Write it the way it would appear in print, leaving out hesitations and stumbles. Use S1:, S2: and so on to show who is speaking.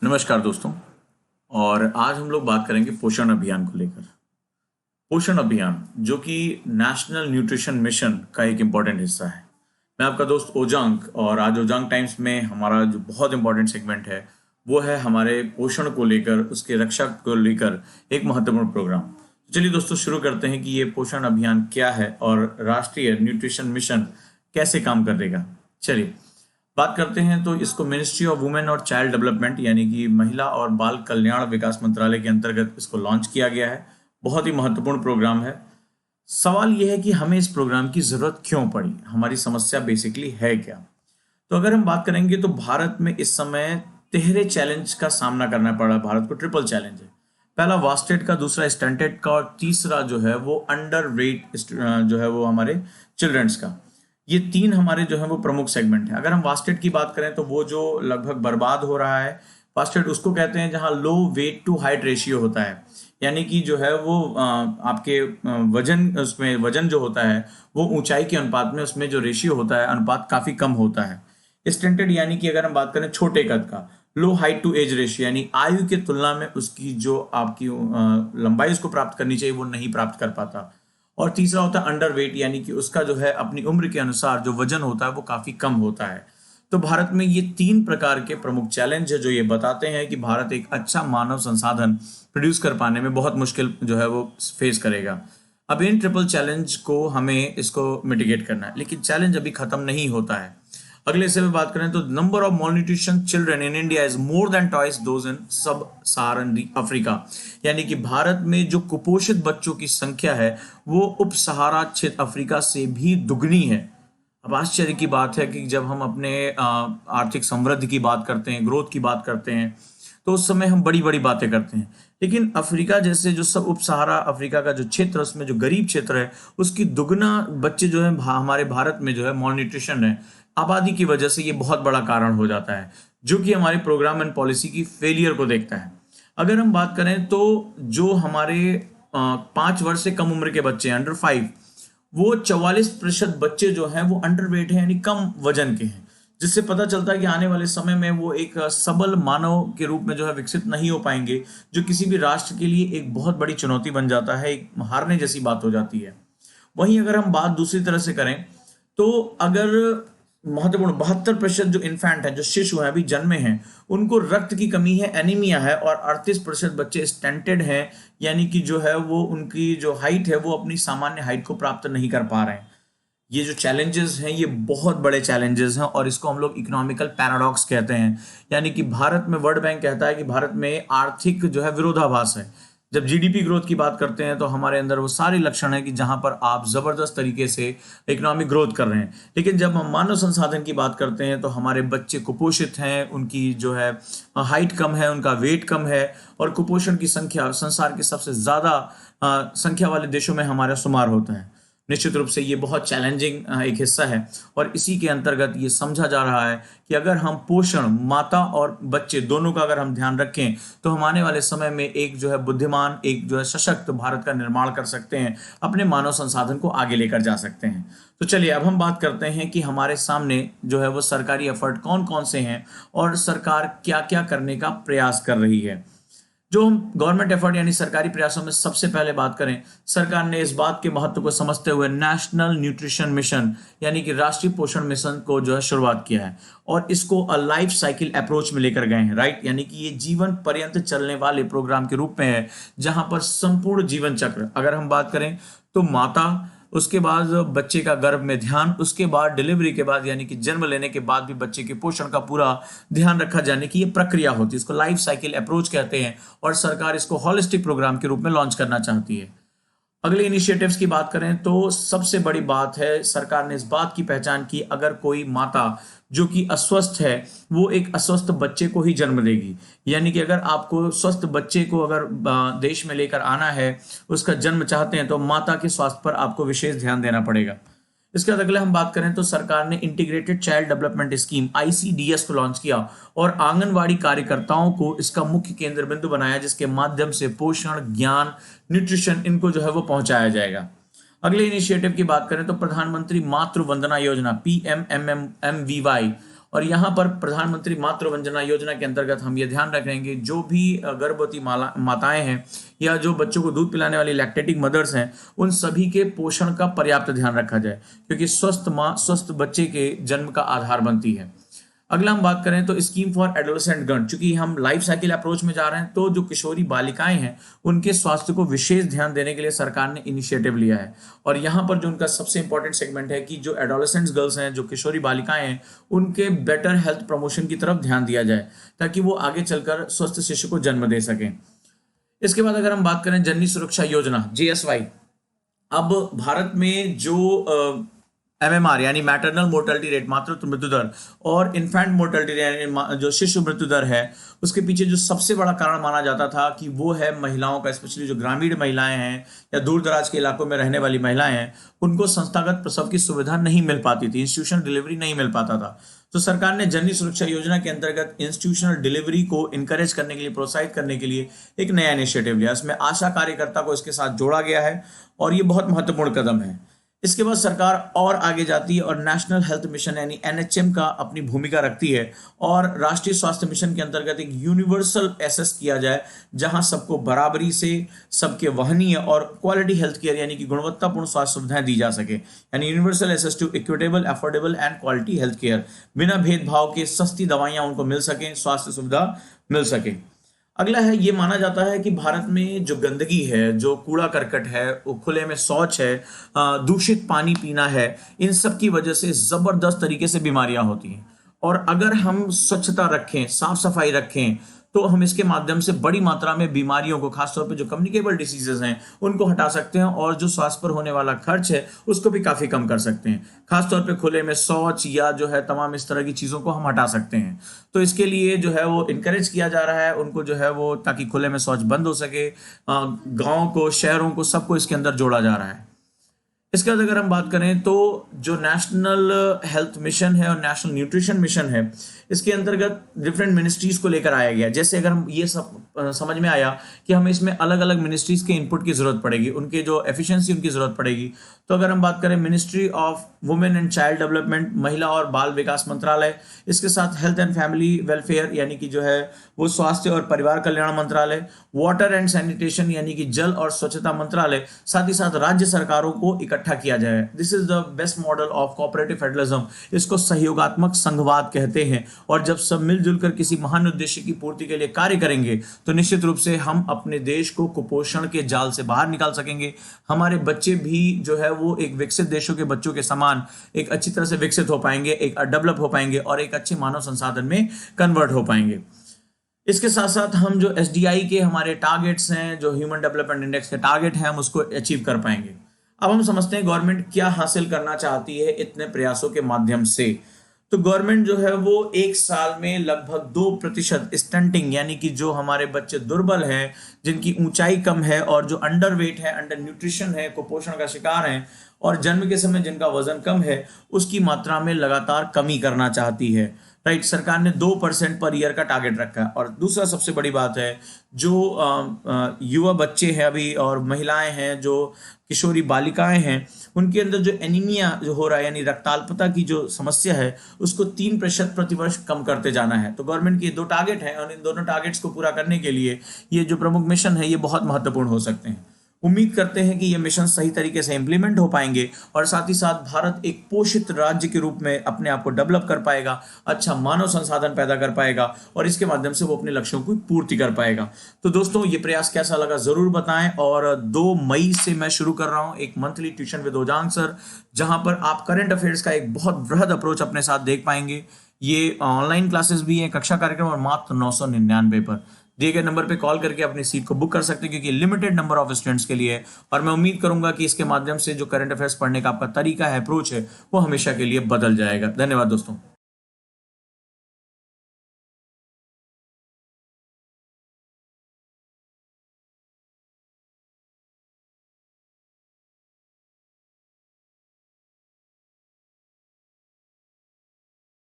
S1: नमस्कार दोस्तों। और आज हम लोग बात करेंगे पोषण अभियान को लेकर। पोषण अभियान जो कि नेशनल न्यूट्रिशन मिशन का एक इम्पॉर्टेंट हिस्सा है। मैं आपका दोस्त ओजांग, और आज ओजांग टाइम्स में हमारा जो बहुत इम्पोर्टेंट सेगमेंट है वो है हमारे पोषण को लेकर, उसके रक्षा को लेकर एक महत्वपूर्ण प्रोग्राम। चलिए दोस्तों, शुरू करते हैं कि ये पोषण अभियान क्या है और राष्ट्रीय न्यूट्रिशन मिशन कैसे काम करेगा। चलिए बात करते हैं। तो इसको मिनिस्ट्री ऑफ वुमेन और चाइल्ड डेवलपमेंट यानी कि महिला और बाल कल्याण विकास मंत्रालय के अंतर्गत इसको लॉन्च किया गया है। बहुत ही महत्वपूर्ण प्रोग्राम है। सवाल यह है कि हमें इस प्रोग्राम की जरूरत क्यों पड़ी, हमारी समस्या बेसिकली है क्या। तो अगर हम बात करेंगे तो भारत में इस समय तिहरे चैलेंज का सामना करना पड़ा। भारत को ट्रिपल चैलेंज है। पहला वास्टेड का, दूसरा स्टंटेड का, और तीसरा जो है वो अंडर वेट जो है वो हमारे चिल्ड्रंस का। ये तीन हमारे जो है वो प्रमुख सेगमेंट है। अगर हम वास्टेड की बात करें तो वो जो लगभग बर्बाद हो रहा है, वास्टेड उसको कहते हैं जहां लो वेट टू हाइट रेशियो होता है। यानी कि जो है वो आपके वजन, उसमें वजन जो होता है वो ऊंचाई के अनुपात में, उसमें जो रेशियो होता है अनुपात काफी कम होता है। स्टंटेड यानी कि अगर हम बात करें छोटे कद का, लो हाइट टू एज रेशियो यानी आयु के तुलना में उसकी जो आपकी लंबाई उसको प्राप्त करनी चाहिए वो नहीं प्राप्त कर पाता। और तीसरा होता है अंडर वेट यानी कि उसका जो है अपनी उम्र के अनुसार जो वजन होता है वो काफी कम होता है। तो भारत में ये तीन प्रकार के प्रमुख चैलेंज है जो ये बताते हैं कि भारत एक अच्छा मानव संसाधन प्रोड्यूस कर पाने में बहुत मुश्किल जो है वो फेस करेगा। अब इन ट्रिपल चैलेंज को हमें इसको मिटिगेट करना है, लेकिन चैलेंज अभी खत्म नहीं होता है। अगले हिस्से में बात करें तो number of malnutrition children in India is more than twice those in sub Saharan Africa. यानी कि भारत में जो कुपोषित बच्चों की संख्या है वो उप सहारा क्षेत्र अफ्रीका से भी दुगनी है। अब आश्चर्य की बात है कि जब हम अपने आर्थिक समृद्धि की बात करते हैं, ग्रोथ की बात करते हैं, तो उस समय हम बड़ी बड़ी बातें करते हैं, लेकिन अफ्रीका जैसे जो सब उप सहारा अफ्रीका का जो क्षेत्र, उसमें जो गरीब क्षेत्र है उसकी दुगना बच्चे जो है हमारे भारत में जो है मॉलन्यूट्रिशन है। आबादी की वजह से ये बहुत बड़ा कारण हो जाता है, जो कि हमारे प्रोग्राम एंड पॉलिसी की फेलियर को देखता है। अगर हम बात करें तो जो हमारे 5 वर्ष से कम उम्र के बच्चे अंडर 5, वो 44% बच्चे जो हैं वो अंडरवेट हैं यानी कम वजन के हैं, जिससे पता चलता है कि आने वाले समय में वो एक सबल मानव के रूप में जो है विकसित नहीं हो पाएंगे, जो किसी भी राष्ट्र के लिए एक बहुत बड़ी चुनौती बन जाता है, एक हारने जैसी बात हो जाती है। वहीं अगर हम बात दूसरी तरह से करें तो अगर महत्वपूर्ण 72% जो इन्फेंट है, जो शिशु हैं अभी जन्मे हैं, उनको रक्त की कमी है, एनीमिया है, और 38% बच्चे स्टंटेड हैं यानी कि जो है वो उनकी जो हाइट है वो अपनी सामान्य हाइट को प्राप्त नहीं कर पा रहे हैं। ये जो चैलेंजेस हैं ये बहुत बड़े चैलेंजेस हैं और इसको हम लोग इकोनॉमिकल पैराडॉक्स कहते हैं। यानी कि भारत में वर्ल्ड बैंक कहता है कि भारत में आर्थिक जो है विरोधाभास है। जब जीडीपी ग्रोथ की बात करते हैं तो हमारे अंदर वो सारे लक्षण है कि जहां पर आप जबरदस्त तरीके से इकोनॉमिक ग्रोथ कर रहे हैं, लेकिन जब हम मानव संसाधन की बात करते हैं तो हमारे बच्चे कुपोषित हैं, उनकी जो है हाइट कम है, उनका वेट कम है, और कुपोषण की संख्या संसार के सबसे ज्यादा संख्या वाले देशों में हमारा शुमार होता है। निश्चित रूप से ये बहुत चैलेंजिंग एक हिस्सा है, और इसी के अंतर्गत ये समझा जा रहा है कि अगर हम पोषण, माता और बच्चे दोनों का अगर हम ध्यान रखें तो हम आने वाले समय में एक जो है बुद्धिमान, एक जो है सशक्त भारत का निर्माण कर सकते हैं, अपने मानव संसाधन को आगे लेकर जा सकते हैं। तो चलिए अब हम बात करते हैं कि हमारे सामने जो है वो सरकारी एफर्ट कौन कौन से हैं और सरकार क्या क्या करने का प्रयास कर रही है। जो हम गवर्नमेंट एफर्ट यानी सरकारी प्रयासों में सबसे पहले बात करें, सरकार ने इस बात के महत्व को समझते हुए नेशनल न्यूट्रिशन मिशन यानी कि राष्ट्रीय पोषण मिशन को जो है शुरुआत किया है, और इसको लाइफ साइकिल अप्रोच में लेकर गए हैं। राइट, यानी कि ये जीवन पर्यंत चलने वाले प्रोग्राम के रूप में है, जहां पर संपूर्ण जीवन चक्र, अगर हम बात करें तो माता, उसके बाद बच्चे का गर्भ में ध्यान, उसके बाद डिलीवरी के बाद यानी कि जन्म लेने के बाद भी बच्चे के पोषण का पूरा ध्यान रखा जाने की ये प्रक्रिया होती है। इसको लाइफ साइकिल अप्रोच कहते हैं, और सरकार इसको होलिस्टिक प्रोग्राम के रूप में लॉन्च करना चाहती है। अगले इनिशिएटिव्स की बात करें तो सबसे बड़ी बात है, सरकार ने इस बात की पहचान की अगर कोई माता जो कि अस्वस्थ है वो एक अस्वस्थ बच्चे को ही जन्म देगी, यानी कि अगर आपको स्वस्थ बच्चे को अगर देश में लेकर आना है, उसका जन्म चाहते हैं, तो माता के स्वास्थ्य पर आपको विशेष ध्यान देना पड़ेगा। इसके बाद अगले हम बात करें तो सरकार ने integrated child development scheme ICDS को लॉन्च किया और आंगनवाड़ी कार्यकर्ताओं को इसका मुख्य केंद्र बिंदु बनाया, जिसके माध्यम से पोषण, ज्ञान, न्यूट्रिशन इनको जो है वो पहुंचाया जाएगा। अगले इनिशिएटिव की बात करें तो प्रधानमंत्री मातृ वंदना योजना PMMMVY और यहाँ पर प्रधानमंत्री मातृ वंदना योजना के अंतर्गत हम ये ध्यान रखेंगे जो भी गर्भवती माताएं हैं या जो बच्चों को दूध पिलाने वाली लैक्टेटिंग मदर्स हैं, उन सभी के पोषण का पर्याप्त ध्यान रखा जाए, क्योंकि स्वस्थ माँ स्वस्थ बच्चे के जन्म का आधार बनती है। अगला हम बात करें तो स्कीम फॉर एडोलेसेंट गर्ल, चूंकि हम लाइफ साइकिल अप्रोच में जा रहे हैं तो जो किशोरी बालिकाएं हैं उनके स्वास्थ्य को विशेष ध्यान देने के लिए सरकार ने इनिशिएटिव लिया है। और यहाँ पर जो उनका सबसे इंपॉर्टेंट सेगमेंट है कि जो एडोलेसेंट्स गर्ल्स हैं, जो किशोरी बालिकाएं हैं, उनके बेटर हेल्थ प्रमोशन की तरफ ध्यान दिया जाए ताकि वो आगे चलकर स्वस्थ शिशु को जन्म दे सकें। इसके बाद अगर हम बात करें जननी सुरक्षा योजना JSY, अब भारत में जो MMR यानी मैटरनल मोर्टेलिटी रेट, मातृत्व मृत्यु दर, और इन्फेंट मोर्टेलिटी यानी जो शिशु मृत्यु दर है, उसके पीछे जो सबसे बड़ा कारण माना जाता था कि वो है महिलाओं का, स्पेशली जो ग्रामीण महिलाएं हैं या दूर दराज के इलाकों में रहने वाली महिलाएं हैं, उनको संस्थागत प्रसव की सुविधा नहीं मिल पाती थी, इंस्टीट्यूशनल डिलीवरी नहीं मिल पाता था। तो सरकार ने जननी सुरक्षा योजना के अंतर्गत इंस्टीट्यूशनल डिलीवरी को इनकरेज करने के लिए, प्रोत्साहित करने के लिए एक नया इनिशिएटिव लिया। इसमें आशा कार्यकर्ता को इसके साथ जोड़ा गया है और ये बहुत महत्वपूर्ण कदम है। इसके बाद सरकार और आगे जाती है और नेशनल हेल्थ मिशन यानी NHM का अपनी भूमिका रखती है और राष्ट्रीय स्वास्थ्य मिशन के अंतर्गत एक यूनिवर्सल एसेस किया जाए जहां सबको बराबरी से, सबके वहनीय और क्वालिटी हेल्थ केयर यानी कि गुणवत्तापूर्ण स्वास्थ्य सुविधाएं दी जा सके, यानी universal access to equitable, affordable and quality health care, बिना भेदभाव के सस्ती दवाइयां उनको मिल सकें, स्वास्थ्य सुविधा मिल सके। अगला है, ये माना जाता है कि भारत में जो गंदगी है, जो कूड़ा करकट है, वो खुले में शौच है, दूषित पानी पीना है, इन सब की वजह से जबरदस्त तरीके से बीमारियां होती हैं। और अगर हम स्वच्छता रखें, साफ सफाई रखें, तो हम इसके माध्यम से बड़ी मात्रा में बीमारियों को, खासतौर पे जो कम्युनिकेबल डिसीजेज हैं, उनको हटा सकते हैं और जो स्वास्थ्य पर होने वाला खर्च है उसको भी काफी कम कर सकते हैं। खासतौर पे खुले में शौच या जो है तमाम इस तरह की चीजों को हम हटा सकते हैं। तो इसके लिए जो है वो इनकरेज किया जा रहा है उनको, जो है वो, ताकि खुले में शौच बंद हो सके। गाँव को, शहरों को, सबको इसके अंदर जोड़ा जा रहा है। इसके बाद अगर हम बात करें तो जो नेशनल हेल्थ मिशन है और नेशनल न्यूट्रिशन मिशन है, इसके अंतर्गत डिफरेंट मिनिस्ट्रीज को लेकर आया गया। जैसे अगर हम ये सब समझ में आया कि हमें इसमें अलग अलग मिनिस्ट्रीज के इनपुट की जरूरत पड़ेगी, उनके जो एफिशिएंसी उनकी जरूरत पड़ेगी। तो अगर हम बात करें ministry of women and child development, महिला और बाल विकास मंत्रालय, इसके साथ हेल्थ एंड फैमिली वेलफेयर यानी कि जो है वो स्वास्थ्य और परिवार कल्याण मंत्रालय, वाटर एंड सैनिटेशन यानी कि जल और स्वच्छता मंत्रालय, साथ ही साथ राज्य सरकारों को इकट्ठा किया जाए। This is the best model of cooperative federalism. इसको सहयोगात्मक संघवाद कहते हैं। और जब सब मिलजुल कर किसी महान उद्देश्य की पूर्ति के लिए कार्य करेंगे तो निश्चित रूप से हम अपने देश को कुपोषण के जाल से बाहर निकाल सकेंगे। हमारे बच्चे भी जो है वो एक विकसित देशों के बच्चों के समान एक अच्छी तरह से विकसित हो पाएंगे, एक डेवलप हो पाएंगे और एक अच्छे मानव संसाधन में कन्वर्ट हो पाएंगे। इसके साथ साथ हम जो SDI के हमारे टारगेट्स हैं, जो ह्यूमन डेवलपमेंट इंडेक्स के टारगेट हैं, हम उसको अचीव कर पाएंगे। अब हम समझते हैं गवर्नमेंट क्या हासिल करना चाहती है इतने प्रयासों के माध्यम से। तो गवर्नमेंट जो है वो एक साल में लगभग 2% स्टंटिंग यानी कि जो हमारे बच्चे दुर्बल हैं, जिनकी ऊंचाई कम है और जो अंडर वेट है, अंडर न्यूट्रिशन है, कुपोषण का शिकार हैं और जन्म के समय जिनका वजन कम है, उसकी मात्रा में लगातार कमी करना चाहती है। राइट, सरकार ने 2% पर ईयर का टारगेट रखा है। और दूसरा सबसे बड़ी बात है, जो युवा बच्चे हैं अभी और महिलाएं हैं, जो किशोरी बालिकाएं हैं, उनके अंदर जो एनीमिया जो हो रहा है यानी रक्ताल्पता की जो समस्या है, उसको 3% प्रतिवर्ष कम करते जाना है। तो गवर्नमेंट के 2 टारगेट हैं और इन दोनों टारगेट्स को पूरा करने के लिए ये जो प्रमुख मिशन है ये बहुत महत्वपूर्ण हो सकते हैं। उम्मीद करते हैं कि ये मिशन सही तरीके से इंप्लीमेंट हो पाएंगे और साथ ही साथ भारत एक पोषित राज्य के रूप में अपने आप को डेवलप कर पाएगा, अच्छा मानव संसाधन पैदा कर पाएगा और इसके माध्यम से वो अपने लक्ष्यों की पूर्ति कर पाएगा। तो दोस्तों, ये प्रयास कैसा लगा जरूर बताएं। और 2 मई से मैं शुरू कर रहा हूं एक मंथली ट्यूशन विद ओजांग सर, जहां पर आप करंट अफेयर्स का एक बहुत बृहद अप्रोच अपने साथ देख पाएंगे। ये ऑनलाइन क्लासेस भी है, कक्षा कार्यक्रम, और मात्र 999 पर। दिए गए नंबर पे कॉल करके अपनी सीट को बुक कर सकते हैं क्योंकि लिमिटेड नंबर ऑफ स्टूडेंट्स के लिए है। और मैं उम्मीद करूंगा कि इसके माध्यम से जो करंट अफेयर्स पढ़ने का आपका तरीका है, अप्रोच है, वो हमेशा के लिए बदल जाएगा। धन्यवाद दोस्तों।